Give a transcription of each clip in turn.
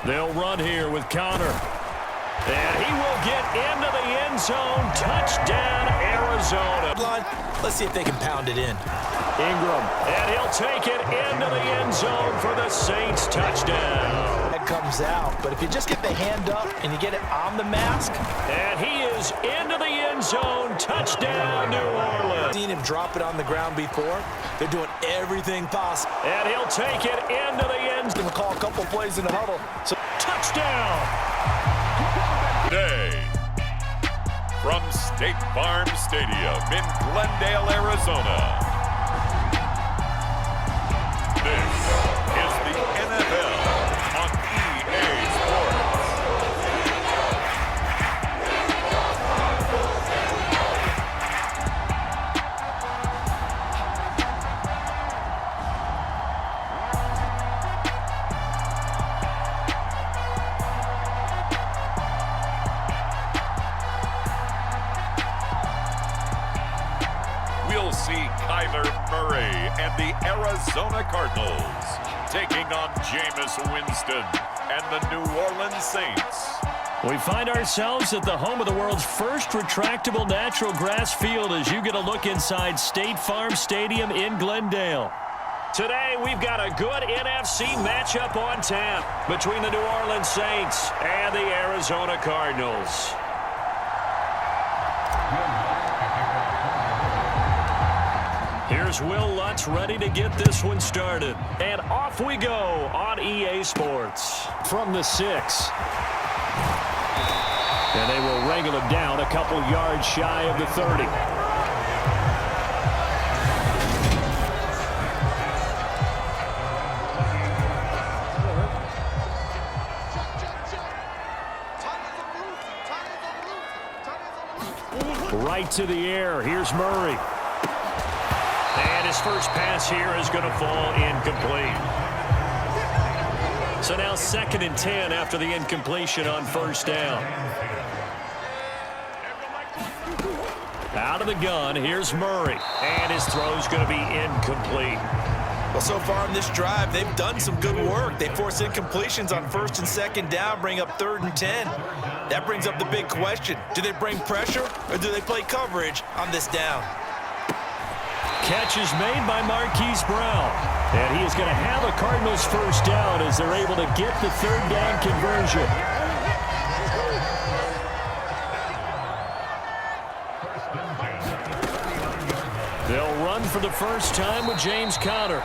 They'll run here with Connor. And he will get into the end zone. Touchdown, Arizona. Let's see if they can pound it in. Ingram, and he'll take it into the end zone for the Saints touchdown. That comes out, but if you just get the hand up and you get it on the mask. And he is into the end zone. Touchdown, New Orleans. Seen him drop it on the ground before. They're doing everything possible. And he'll take it into the end zone. Going to call a couple plays in the huddle. So touchdown. Day from State Farm Stadium in Glendale, Arizona. This is the NFL on EA Sports. We'll see Kyler Murray and the Arizona Cardinals taking on Jameis Winston and the New Orleans Saints. We find ourselves at the home of the world's first retractable natural grass field as you get a look inside State Farm Stadium in Glendale. Today, we've got a good NFC matchup on tap between the New Orleans Saints and the Arizona Cardinals. Here's Will Lutz ready to get this one started. And off we go on EA Sports. From the 6. And they will wrangle him down a couple yards shy of the 30. Right to the air. Here's Murray. And his first pass here is going to fall incomplete. So now 2nd and 10 after the incompletion on first down. Out of the gun, here's Murray. And his throw's going to be incomplete. Well, so far in this drive, they've done some good work. They force incompletions on 1st and 2nd down, bring up 3rd and 10. That brings up the big question. Do they bring pressure or do they play coverage on this down? Catch is made by Marquise Brown. And he is going to have a Cardinals first down as they're able to get the 3rd down conversion. They'll run for the first time with James Conner.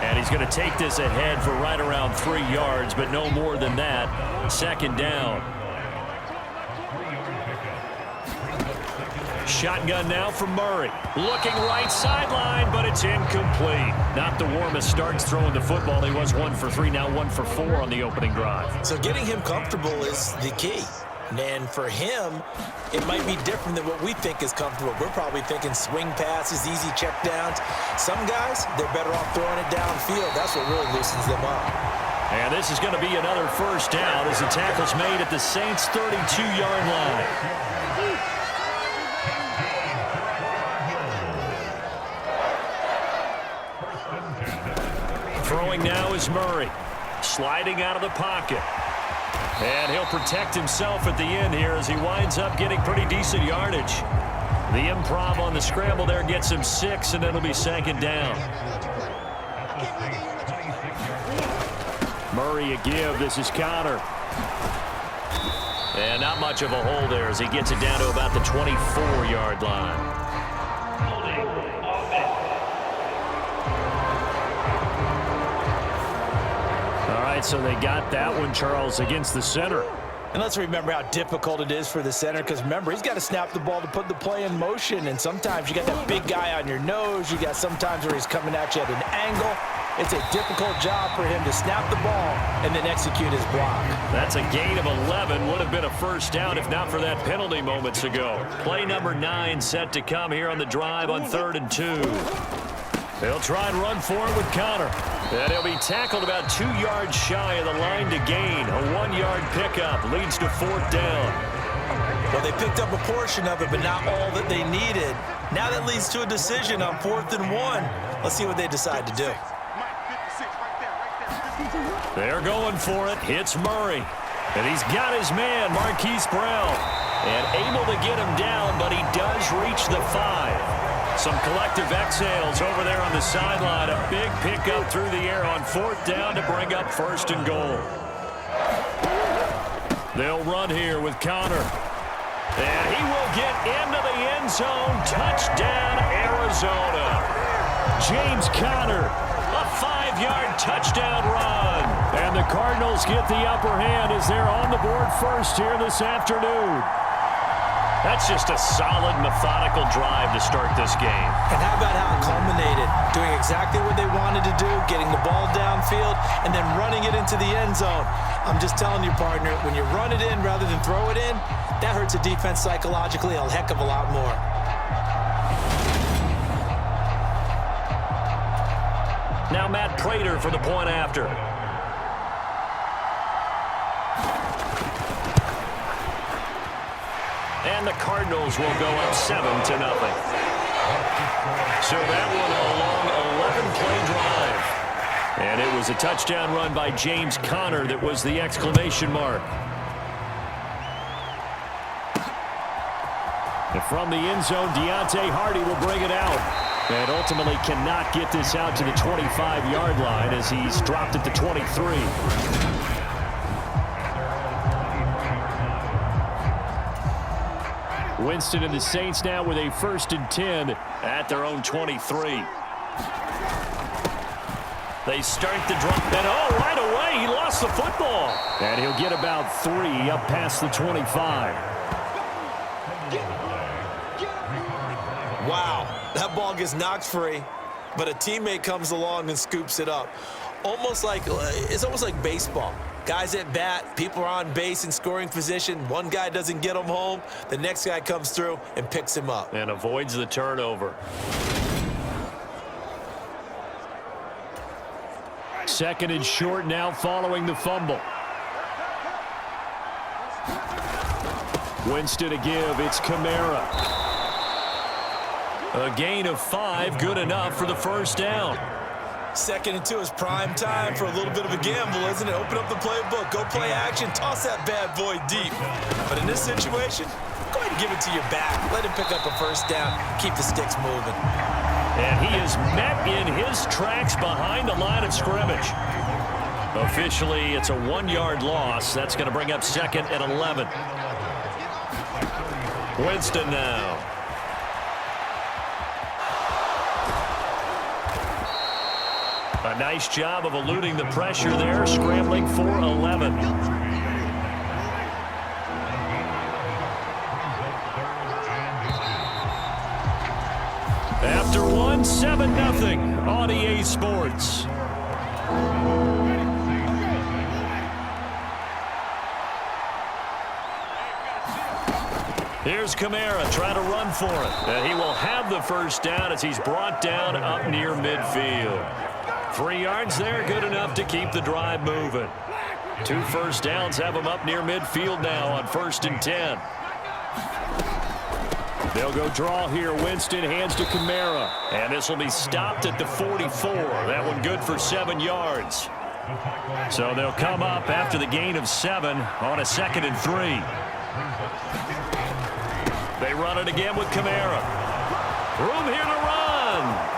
And he's going to take this ahead for right around 3 yards, but no more than that. 2nd down. Shotgun now from Murray. Looking right sideline, but it's incomplete. Not the warmest starts throwing the football. He was 1 for 3, now 1 for 4 on the opening drive. So getting him comfortable is the key. And for him, it might be different than what we think is comfortable. We're probably thinking swing passes, easy checkdowns. Some guys, they're better off throwing it downfield. That's what really loosens them up. And this is going to be another first down as the tackle's made at the Saints' 32-yard line. Throwing now is Murray. Sliding out of the pocket. And he'll protect himself at the end here as he winds up getting pretty decent yardage. The improv on the scramble there gets him 6, and it'll be 2nd down. Murray a give. This is Connor. And not much of a hole there as he gets it down to about the 24-yard line. So they got that one, Charles, against the center. And let's remember how difficult it is for the center, because remember, he's got to snap the ball to put the play in motion, and sometimes you got that big guy on your nose. You got sometimes where he's coming at you at an angle. It's a difficult job for him to snap the ball and then execute his block. That's a gain of 11. Would have been a first down if not for that penalty moments ago. Play number 9 set to come here on the drive on 3rd and 2. They'll try and run for it with Connor. And he'll be tackled about 2 yards shy of the line to gain. A 1-yard pickup leads to 4th down. Well, they picked up a portion of it, but not all that they needed. Now that leads to a decision on 4th and 1. Let's see what they decide to do. They're going for it. Hits Murray. And he's got his man, Marquise Brown. And able to get him down, but he does reach the 5. Some collective exhales over there on the sideline. A big pickup through the air on 4th down to bring up 1st and goal. They'll run here with Connor. And he will get into the end zone. Touchdown, Arizona. James Conner, a 5-yard touchdown run. And the Cardinals get the upper hand as they're on the board first here this afternoon. That's just a solid, methodical drive to start this game. And how about how it culminated? Doing exactly what they wanted to do, getting the ball downfield, and then running it into the end zone. I'm just telling you, partner, when you run it in rather than throw it in, that hurts a defense psychologically a heck of a lot more. Now Matt Prater for the point after. And the Cardinals will go up 7-0. So that one a long 11-play drive. And it was a touchdown run by James Conner that was the exclamation mark. And from the end zone, Deontay Hardy will bring it out. And ultimately cannot get this out to the 25-yard line as he's dropped at the 23. Winston and the Saints now with a 1st and 10 at their own 23. They start the drop, and right away he lost the football. And he'll get about 3 up past the 25. Wow, that ball gets knocked free, but a teammate comes along and scoops it up. It's almost like baseball. Guys at bat, people are on base in scoring position. One guy doesn't get him home. The next guy comes through and picks him up. And avoids the turnover. 2nd and short now following the fumble. Winston to give. It's Kamara. A gain of 5, good enough for the 1st down. 2nd and 2 is prime time for a little bit of a gamble, isn't it? Open up the playbook, go play action, toss that bad boy deep. But in this situation, go ahead and give it to your back. Let him pick up a 1st down, keep the sticks moving. And he is met in his tracks behind the line of scrimmage. Officially, it's a 1-yard loss. That's going to bring up 2nd and 11. Winston now. A nice job of eluding the pressure there, scrambling for 11. After 1, 7-0 on EA Sports. Here's Kamara trying to run for it. And he will have the 1st down as he's brought down up near midfield. 3 yards there, good enough to keep the drive moving. 2 1st downs have him up near midfield now on 1st and 10. They'll go draw here. Winston hands to Kamara. And this will be stopped at the 44. That one good for 7 yards. So they'll come up after the gain of 7 on a 2nd and 3. They run it again with Kamara. Room here to run.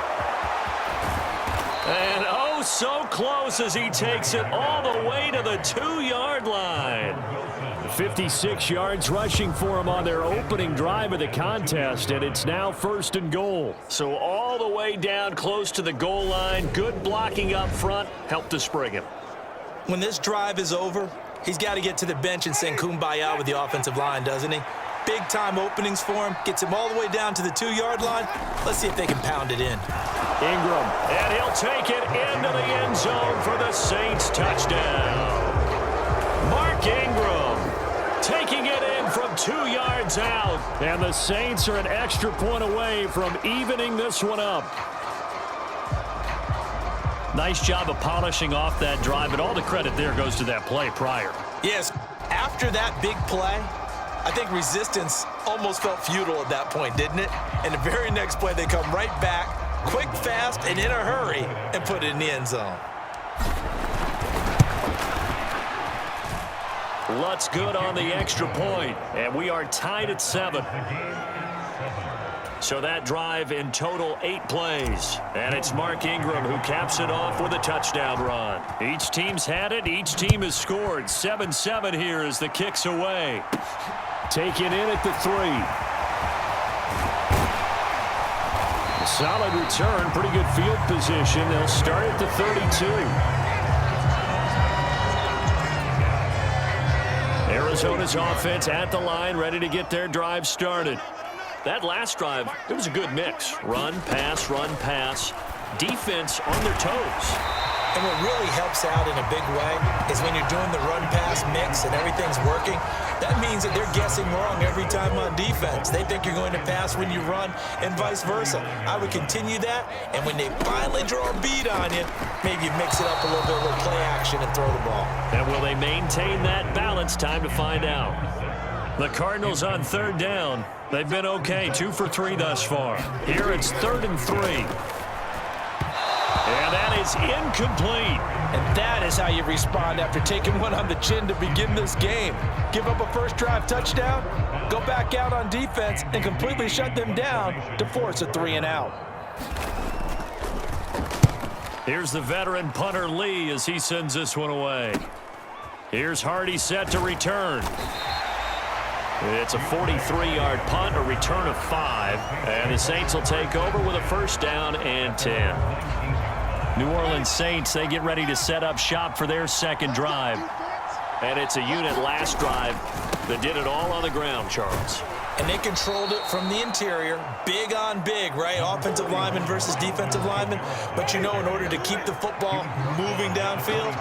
And oh, so close as he takes it all the way to the 2-yard line. 56 yards rushing for him on their opening drive of the contest, and it's now 1st and goal. So all the way down close to the goal line, good blocking up front, helped to spring him. When this drive is over, he's got to get to the bench and sing kumbaya with the offensive line, doesn't he? Big-time openings for him, gets him all the way down to the 2-yard line. Let's see if they can pound it in. Ingram, and he'll take it into the end zone for the Saints touchdown. Mark Ingram taking it in from 2 yards out, and the Saints are an extra point away from evening this one up. Nice job of polishing off that drive, but all the credit there goes to that play prior. Yes, after that big play, I think resistance almost felt futile at that point, didn't it? And the very next play, they come right back, quick, fast, and in a hurry, and put it in the end zone. Lutz good on the extra point, and we are tied at 7. So that drive in total 8 plays. And it's Mark Ingram who caps it off with a touchdown run. Each team's had it. Each team has scored. 7-7 here as the kick's away. Taken in at the 3. A solid return. Pretty good field position. They'll start at the 32. Arizona's offense at the line, ready to get their drive started. That last drive, it was a good mix. Run, pass. Defense on their toes. And what really helps out in a big way is when you're doing the run-pass mix and everything's working, that means that they're guessing wrong every time on defense. They think you're going to pass when you run and vice versa. I would continue that, and when they finally draw a beat on you, maybe mix it up a little bit with play action and throw the ball. And will they maintain that balance? Time to find out. The Cardinals on 3rd down. They've been okay, 2 for 3 thus far. Here it's 3rd and 3. And that is incomplete. And that is how you respond after taking one on the chin to begin this game. Give up a first drive touchdown, go back out on defense, and completely shut them down to force a 3 and out. Here's the veteran punter Lee as he sends this one away. Here's Hardy set to return. It's a 43-yard punt, a return of 5, and the Saints will take over with a first down and 10. New Orleans Saints, they get ready to set up shop for their second drive. And it's a unit last drive that did it all on the ground, Charles. And they controlled it from the interior, big on big, right? Offensive lineman versus defensive lineman. But you know, in order to keep the football moving downfield,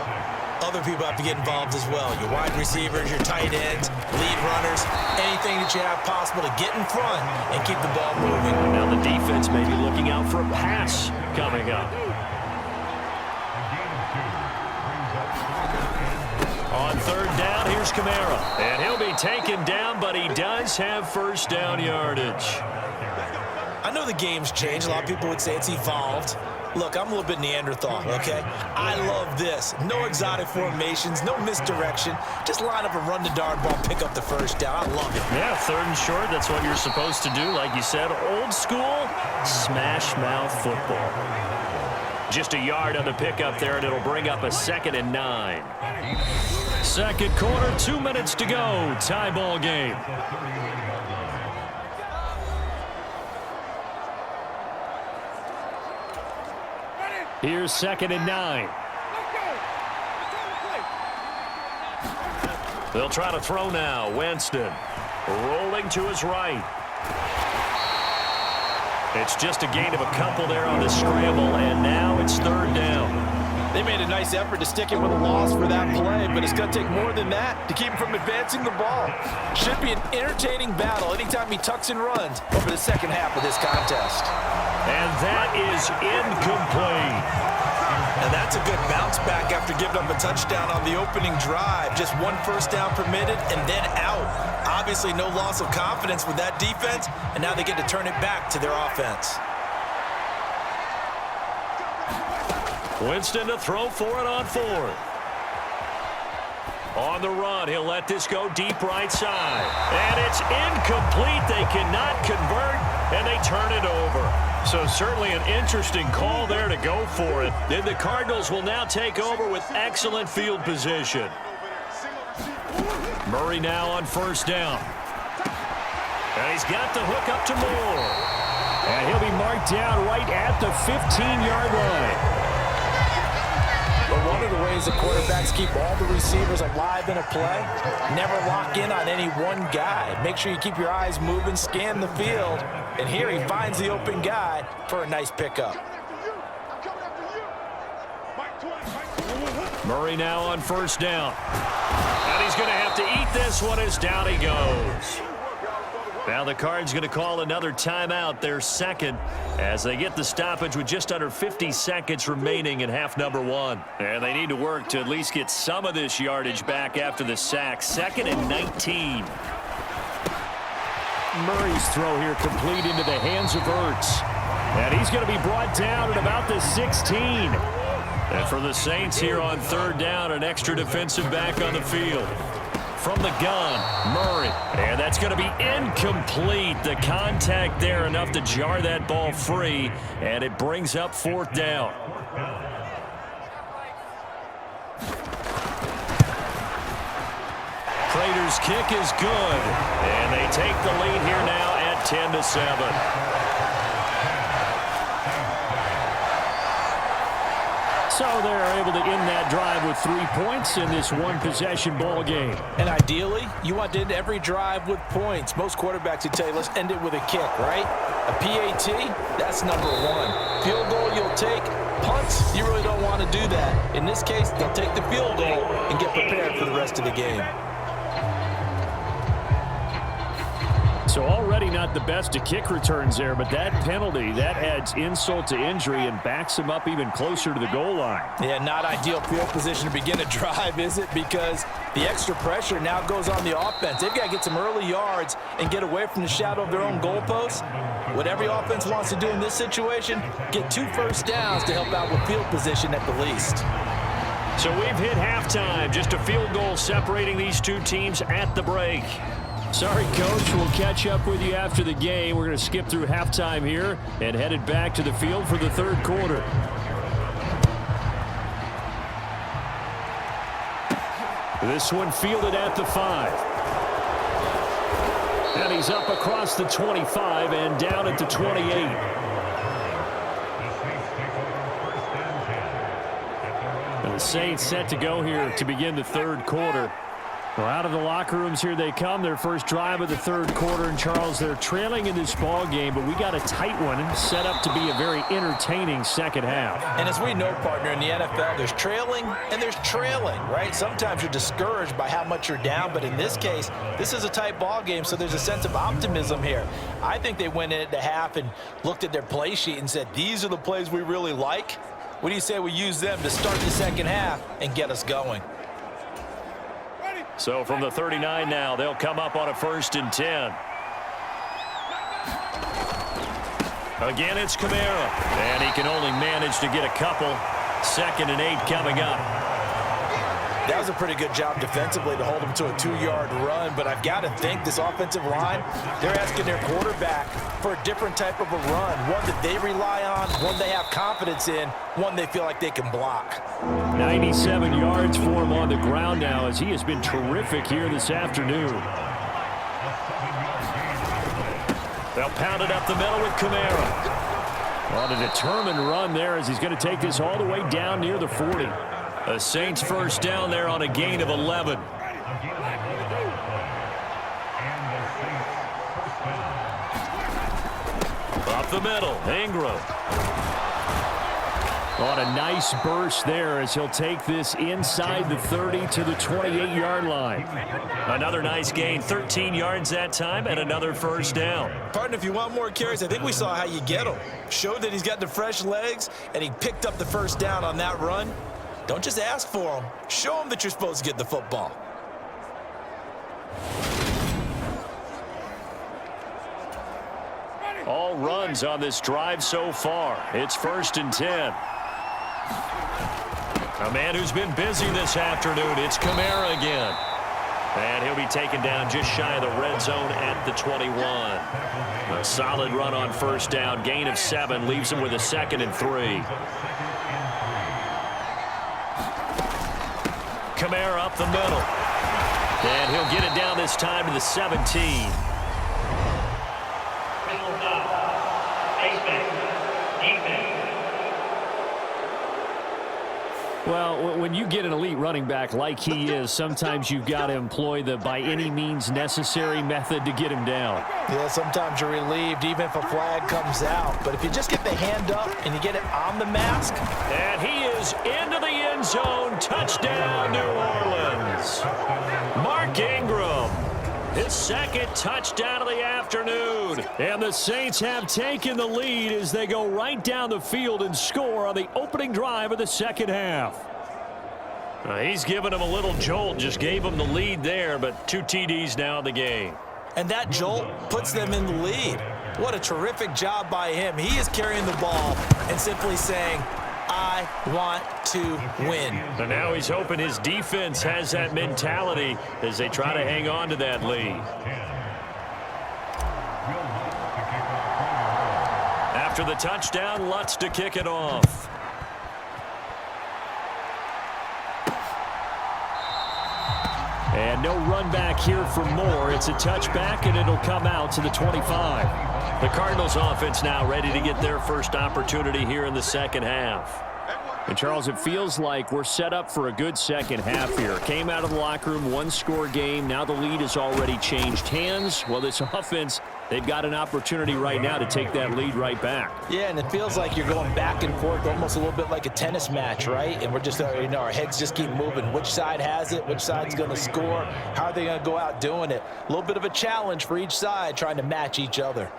other people have to get involved as well. Your wide receivers, your tight ends, lead runners, anything that you have possible to get in front and keep the ball moving. Now the defense may be looking out for a pass coming up. On 3rd down, here's Kamara. And he'll be taken down, but he does have first down yardage. I know the game's changed. A lot of people would say it's evolved. Look, I'm a little bit Neanderthal, okay? I love this. No exotic formations, no misdirection. Just line up and run the darn ball, pick up the first down. I love it. Yeah, 3rd and short, that's what you're supposed to do. Like you said, old school, smash mouth football. Just a yard on the pickup there, and it'll bring up a 2nd and 9. Second quarter, 2 minutes to go. Tie ball game. Here's 2nd and 9. They'll try to throw now. Winston rolling to his right. It's just a gain of a couple there on the scramble, and now it's 3rd down. They made a nice effort to stick him with a loss for that play, but it's going to take more than that to keep him from advancing the ball. Should be an entertaining battle anytime he tucks and runs over the second half of this contest. And that is incomplete. And that's a good bounce back after giving up a touchdown on the opening drive. Just 1 first down permitted and then out. Obviously no loss of confidence with that defense, and now they get to turn it back to their offense. Winston to throw for it on 4th. On the run, he'll let this go deep right side. And it's incomplete. They cannot convert, and they turn it over. So certainly an interesting call there to go for it. Then the Cardinals will now take over with excellent field position. Murray now on first down. And he's got the hook up to Moore. And he'll be marked down right at the 15-yard line. But one of the ways that quarterbacks keep all the receivers alive in a play, never lock in on any one guy. Make sure you keep your eyes moving, scan the field, and here he finds the open guy for a nice pickup. Murray now on first down. And he's going to have to eat this one as down he goes. Now the Cards going to call another timeout, their second, as they get the stoppage with just under 50 seconds remaining in half number 1. And they need to work to at least get some of this yardage back after the sack. 2nd and 19. Murray's throw here complete into the hands of Ertz. And he's going to be brought down at about the 16. And for the Saints here on 3rd down, an extra defensive back on the field. from the gun. Murray. And that's going to be incomplete. The contact there enough to jar that ball free, and it brings up 4th down. Prater's kick is good, and they take the lead here now at 10-7. So they're able to end that drive with 3 points in this one-possession ball game. And ideally, you want to end every drive with points. Most quarterbacks would tell you, let's end it with a kick, right? A PAT, that's number 1. Field goal you'll take. Punts, you really don't want to do that. In this case, they'll take the field goal and get prepared for the rest of the game. So already not the best of kick returns there, but that penalty, that adds insult to injury and backs him up even closer to the goal line. Yeah, not ideal field position to begin a drive, is it? Because the extra pressure now goes on the offense. They've got to get some early yards and get away from the shadow of their own goalposts. What every offense wants to do in this situation, get 2 first downs to help out with field position at the least. So we've hit halftime. Just a field goal separating these two teams at the break. Sorry, Coach. We'll catch up with you after the game. We're going to skip through halftime here and headed back to the field for the 3rd quarter. This one fielded at the 5. And he's up across the 25 and down at the 28. And the Saints set to go here to begin the 3rd quarter. Well, out of the locker rooms here they come. Their first drive of the 3rd quarter. And, Charles, they're trailing in this ball game, but we got a tight one set up to be a very entertaining 2nd half. And as we know, partner, in the NFL, there's trailing and there's trailing, right? Sometimes you're discouraged by how much you're down, but in this case, this is a tight ball game, so there's a sense of optimism here. I think they went in at the half and looked at their play sheet and said, these are the plays we really like. What do you say we use them to start the 2nd half and get us going? So from the 39 now, they'll come up on a 1st and 10. Again, it's Kamara. And he can only manage to get a couple. 2nd and 8 coming up. That was a pretty good job defensively to hold him to a 2-yard run, but I've got to think this offensive line, they're asking their quarterback for a different type of a run, one that they rely on, one they have confidence in, one they feel like they can block. 97 yards for him on the ground now as he has been terrific here this afternoon. They'll pound it up the middle with Kamara. On a determined run there as he's going to take this all the way down near the 40. A Saints first down there on a gain of 11. Up the middle, Ingram. On a nice burst there as he'll take this inside the 30 to the 28-yard line. Another nice gain, 13 yards that time, and another first down. Partner, if you want more carries, I think we saw how you get him. Showed that he's got the fresh legs, and he picked up the first down on that run. Don't just ask for him. Show him that you're supposed to get the football. All runs on this drive so far. It's 1st and 10. A man who's been busy this afternoon. It's Kamara again. And he'll be taken down just shy of the red zone at the 21. A solid run on first down. Gain of 7 leaves him with a 2nd and 3. Kamara up the middle. And he'll get it down this time to the 17. Well, when you get an elite running back like he is, sometimes you've got to employ the by any means necessary method to get him down. Yeah, sometimes you're relieved even if a flag comes out. But if you just get the hand up and you get it on the mask. And he is into the end zone. Touchdown, New Orleans. Mark Ingram. His 2nd touchdown of the afternoon. And the Saints have taken the lead as they go right down the field and score on the opening drive of the 2nd half. He's given him a little jolt, just gave him the lead there, but 2 TDs now in the game. And that jolt puts them in the lead. What a terrific job by him. He is carrying the ball and simply saying, I want to win. And now he's hoping his defense has that mentality as they try to hang on to that lead. After the touchdown, Lutz to kick it off. And no run back here for Moore. It's a touchback, and it'll come out to the 25. The Cardinals offense now ready to get their first opportunity here in the second half. And, Charles, it feels like we're set up for a good second half here. Came out of the locker room, one-score game. Now the lead has already changed hands. Well, this offense, they've got an opportunity right now to take that lead right back. Yeah, and it feels like you're going back and forth, almost a little bit like a tennis match, right? And we're just, our heads just keep moving. Which side has it? Which side's going to score? How are they going to go out doing it? A little bit of a challenge for each side, trying to match each other.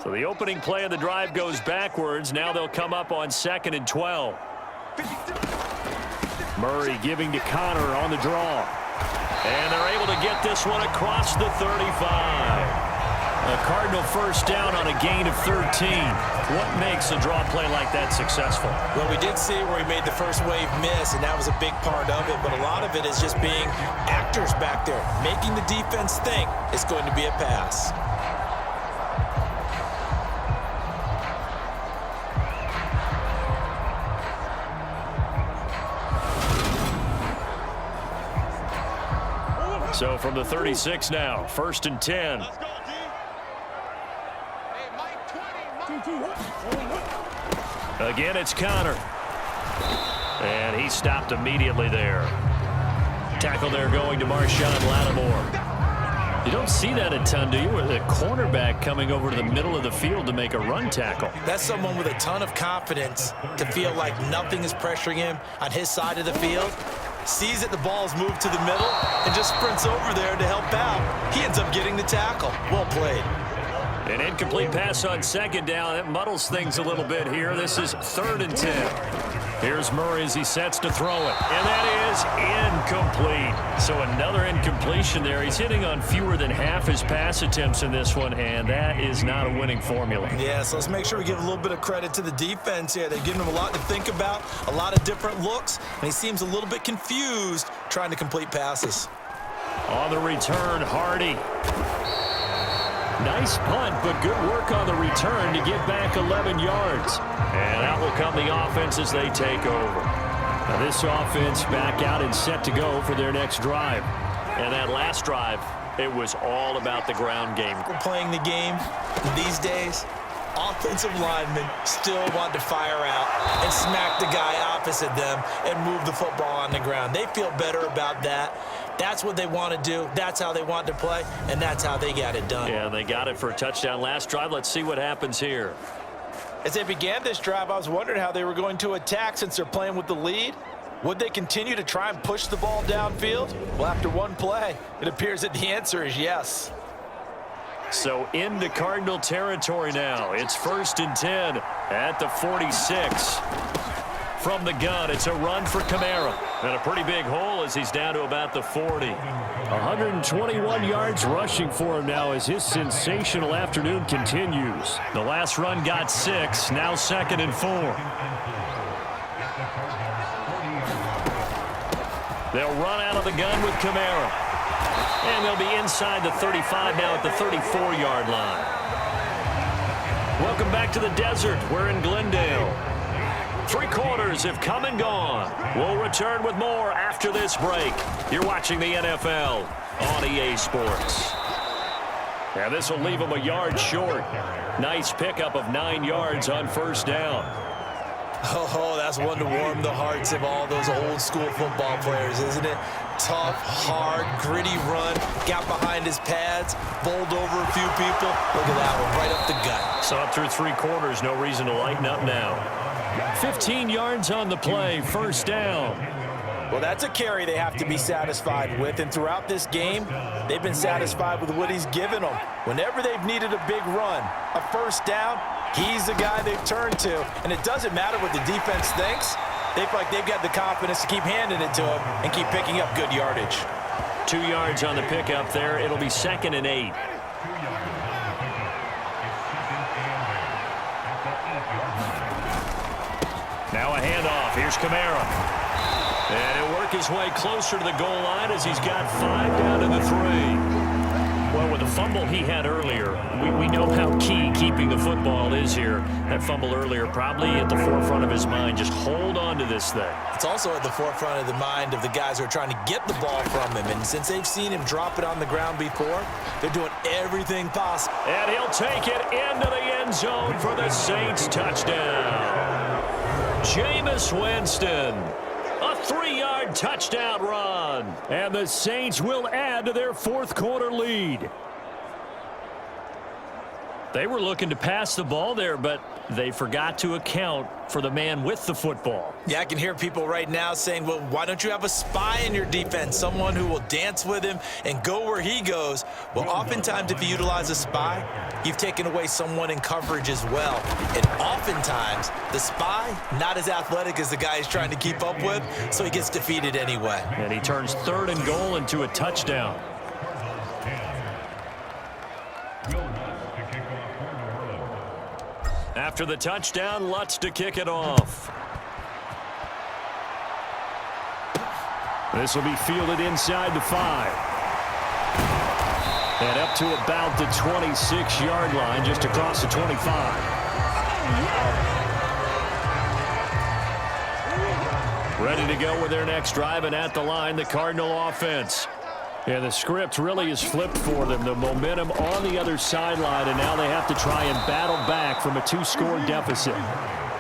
So the opening play of the drive goes backwards. Now they'll come up on 2nd and 12. Murray giving to Connor on the draw. And they're able to get this one across the 35. A Cardinal first down on a gain of 13. What makes a draw play like that successful? Well, we did see where he made the first wave miss, and that was a big part of it. But a lot of it is just being actors back there, making the defense think it's going to be a pass. So from the 36 now, 1st and 10. Again, it's Connor. And he stopped immediately there. Tackle there going to Marshawn Lattimore. You don't see that a ton, do you? With a cornerback coming over to the middle of the field to make a run tackle. That's someone with a ton of confidence to feel like nothing is pressuring him on his side of the field. Sees that the ball's moved to the middle and just sprints over there to help out. He ends up getting the tackle. Well played. An incomplete pass on 2nd down. That muddles things a little bit here. This is 3rd and 10. Here's Murray as he sets to throw it. And that is incomplete. So another incompletion there. He's hitting on fewer than half his pass attempts in this one, and that is not a winning formula. Yeah, so let's make sure we give a little bit of credit to the defense here. They've given him a lot to think about, a lot of different looks, and he seems a little bit confused trying to complete passes. On the return, Hardy. Nice punt, but good work on the return to get back 11 yards. And out will come the offense as they take over. Now this offense back out and set to go for their next drive. And that last drive, it was all about the ground game. We're playing the game these days. Offensive linemen still want to fire out and smack the guy opposite them and move the football on the ground. They feel better about that. That's what they want to do. That's how they want to play, and that's how they got it done. Yeah, they got it for a touchdown last drive. Let's see what happens here. As they began this drive, I was wondering how they were going to attack since they're playing with the lead. Would they continue to try and push the ball downfield? Well, after one play, it appears that the answer is yes. So into Cardinal territory now. It's 1st and 10 at the 46. From the gun, it's a run for Kamara. And a pretty big hole as he's down to about the 40. 121 yards rushing for him now as his sensational afternoon continues. The last run got 6, now 2nd and 4. They'll run out of the gun with Kamara. And they'll be inside the 35 now at the 34-yard line. Welcome back to the desert. We're in Glendale. 3 quarters have come and gone. We'll return with more after this break. You're watching the NFL on EA Sports. And this will leave them a yard short. Nice pickup of 9 yards on 1st down. Oh, that's one to warm the hearts of all those old school football players, isn't it? Tough, hard, gritty run, got behind his pads, bowled over a few people. Look at that one, right up the gut. Saw it through 3 quarters, no reason to lighten up now. 15 yards on the play, 1st down. Well, that's a carry they have to be satisfied with, and throughout this game, they've been satisfied with what he's given them. Whenever they've needed a big run, a 1st down, he's the guy they've turned to, and it doesn't matter what the defense thinks. They feel like they've got the confidence to keep handing it to him and keep picking up good yardage. 2 yards on the pickup there. It'll be 2nd and 8. Here's Kamara. And he'll work his way closer to the goal line as he's got 5 down to the 3. Well, with the fumble he had earlier, we know how key keeping the football is here. That fumble earlier probably at the forefront of his mind. Just hold on to this thing. It's also at the forefront of the mind of the guys who are trying to get the ball from him. And since they've seen him drop it on the ground before, they're doing everything possible. And he'll take it into the end zone for the Saints touchdown. Jameis Winston. A 3-yard touchdown run. And the Saints will add to their fourth-quarter lead. They were looking to pass the ball there, but they forgot to account for the man with the football. Yeah, I can hear people right now saying, well, why don't you have a spy in your defense, someone who will dance with him and go where he goes? Well, oftentimes if you utilize a spy, you've taken away someone in coverage as well. And oftentimes, the spy, not as athletic as the guy he's trying to keep up with, so he gets defeated anyway. And he turns 3rd and goal into a touchdown. After the touchdown, Lutz to kick it off. This will be fielded inside the 5. And up to about the 26-yard line, just across the 25. Ready to go with their next drive, and at the line, the Cardinal offense. Yeah, the script really is flipped for them. The momentum on the other sideline, and now they have to try and battle back from a 2-score deficit.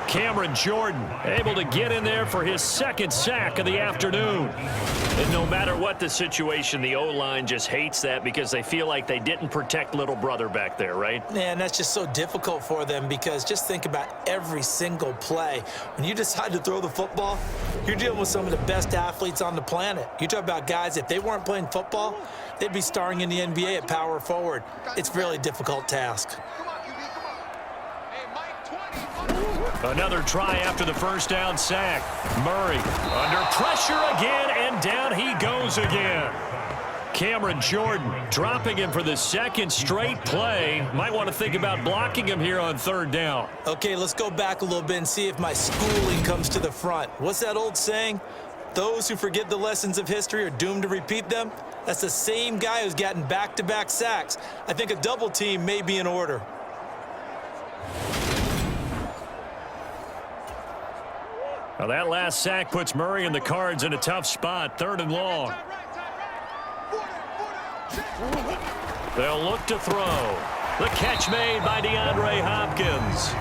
Cameron Jordan able to get in there for his 2nd sack of the afternoon. And no matter what the situation, the O-line just hates that because they feel like they didn't protect little brother back there, right? Man, that's just so difficult for them because just think about every single play. When you decide to throw the football, you're dealing with some of the best athletes on the planet. You talk about guys, if they weren't playing football, they'd be starring in the NBA at power forward. It's a really difficult task. Another try after the first down sack. Murray under pressure again, and down he goes again. Cameron Jordan dropping him for the 2nd straight play. Might want to think about blocking him here on 3rd down. Okay, let's go back a little bit and see if my schooling comes to the front. What's that old saying? Those who forget the lessons of history are doomed to repeat them. That's the same guy who's gotten back-to-back sacks. I think a double team may be in order. Now that last sack puts Murray and the Cards in a tough spot, 3rd and long. They'll look to throw. The catch made by DeAndre Hopkins.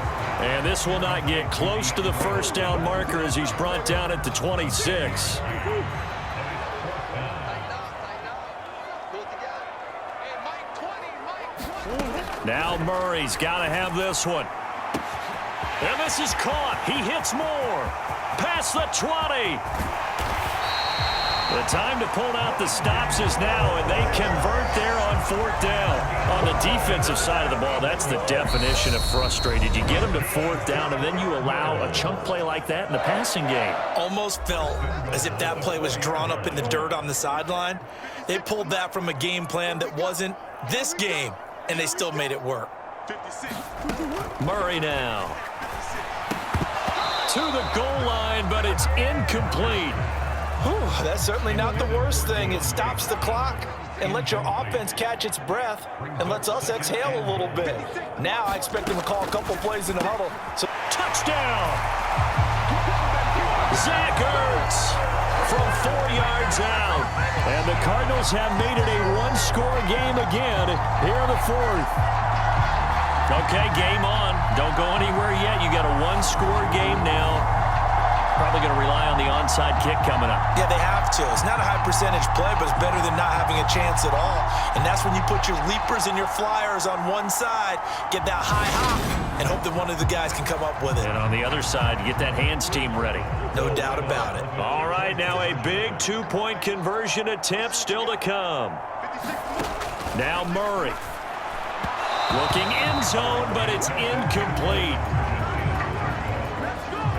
And this will not get close to the first down marker as he's brought down at the 26. Now Murray's got to have this one. And this is caught. He hits more. Past the 20. The time to pull out the stops is now, and they convert there on 4th down. On the defensive side of the ball, that's the definition of frustrated. You get them to 4th down, and then you allow a chunk play like that in the passing game. Almost felt as if that play was drawn up in the dirt on the sideline. They pulled that from a game plan that wasn't this game, and they still made it work. Murray now. To the goal line, but it's incomplete. Whew, that's certainly not the worst thing. It stops the clock and lets your offense catch its breath and lets us exhale a little bit. Now I expect them to call a couple plays in the huddle. So touchdown! Zach Ertz from 4 yards out. And the Cardinals have made it a 1-score game again here in the 4th. Okay, game on. Don't go anywhere yet. You got a 1-score game now. Probably going to rely on the onside kick coming up. Yeah, they have to. It's not a high percentage play, but it's better than not having a chance at all. And that's when you put your leapers and your flyers on one side, get that high hop, and hope that one of the guys can come up with it. And on the other side, get that hands team ready. No doubt about it. All right, now a big 2-point conversion attempt still to come. Now Murray. Looking end zone, but it's incomplete.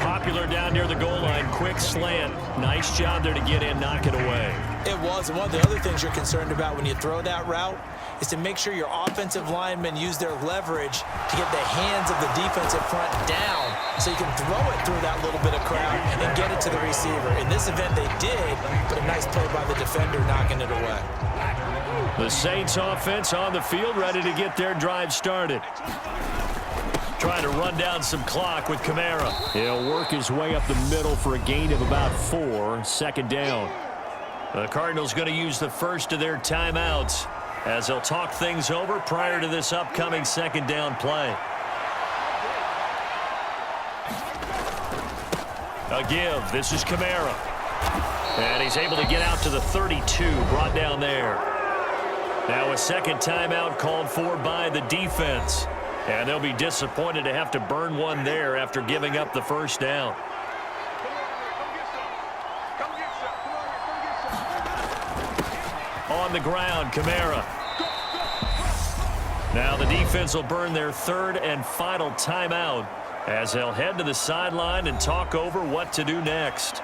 Popular down near the goal line. Quick slant. Nice job there to get in, knock it away. It was. And one of the other things you're concerned about when you throw that route is to make sure your offensive linemen use their leverage to get the hands of the defensive front down so you can throw it through that little bit of crowd and get it to the receiver. In this event, they did, but a nice play by the defender knocking it away. The Saints offense on the field, ready to get their drive started. Trying to run down some clock with Kamara. He'll work his way up the middle for a gain of about 4, second down. The Cardinals going to use the first of their timeouts as they'll talk things over prior to this upcoming second down play. A give. This is Kamara. And he's able to get out to the 32, brought down there. Now a second timeout called for by the defense. And they'll be disappointed to have to burn one there after giving up the first down. On the ground, Kamara. Now the defense will burn their third and final timeout as they'll head to the sideline and talk over what to do next.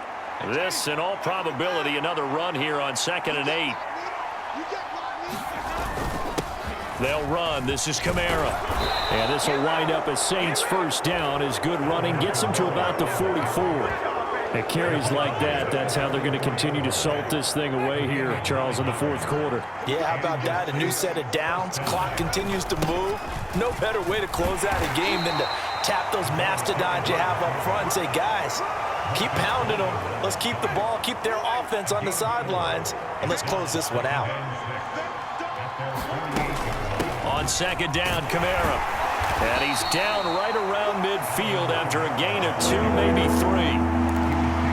This, in all probability, another run here on 2nd and 8. They'll run. This is Kamara. And this will wind up as Saints first down as good running gets them to about the 44. It carries like that. That's how they're going to continue to salt this thing away here, Charles, in the fourth quarter. Yeah, how about that? A new set of downs. Clock continues to move. No better way to close out a game than to tap those mastodons you have up front and say, guys, keep pounding them. Let's keep the ball, keep their offense on the sidelines, and let's close this one out. On second down, Kamara. And he's down right around midfield after a gain of 2, maybe 3.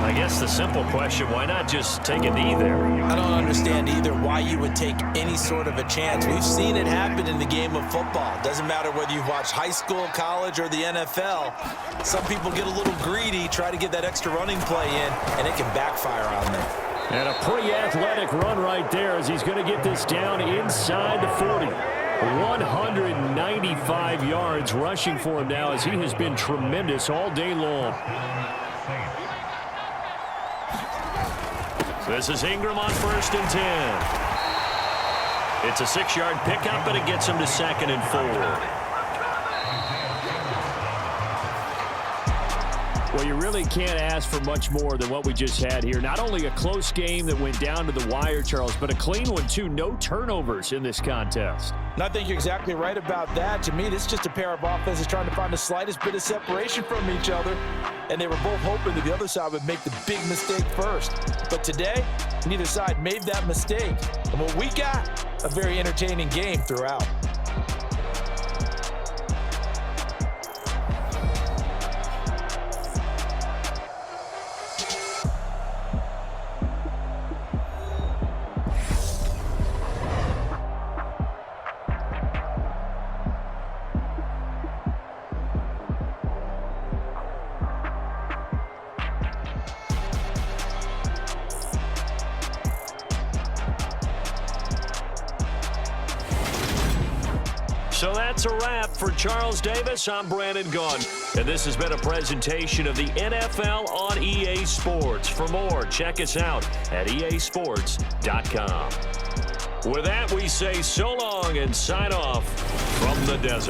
I guess the simple question, why not just take a knee there? I don't understand either why you would take any sort of a chance. We've seen it happen in the game of football. Doesn't matter whether you've watched high school, college, or the NFL. Some people get a little greedy, try to get that extra running play in, and it can backfire on them. And a pretty athletic run right there as he's going to get this down inside the 40. 195 yards rushing for him now as he has been tremendous all day long. This is Ingram on 1st and 10. It's a 6-yard pickup, but it gets him to 2nd and 4. Well, you really can't ask for much more than what we just had here. Not only a close game that went down to the wire, Charles, but a clean one, too. No turnovers in this contest. And I think you're exactly right about that. To me, this is just a pair of offenses trying to find the slightest bit of separation from each other. And they were both hoping that the other side would make the big mistake first. But today, neither side made that mistake. And what we got, a very entertaining game throughout. So that's a wrap for Charles Davis. I'm Brandon Gunn, and this has been a presentation of the NFL on EA Sports. For more, check us out at easports.com. With that, we say so long and sign off from the desert.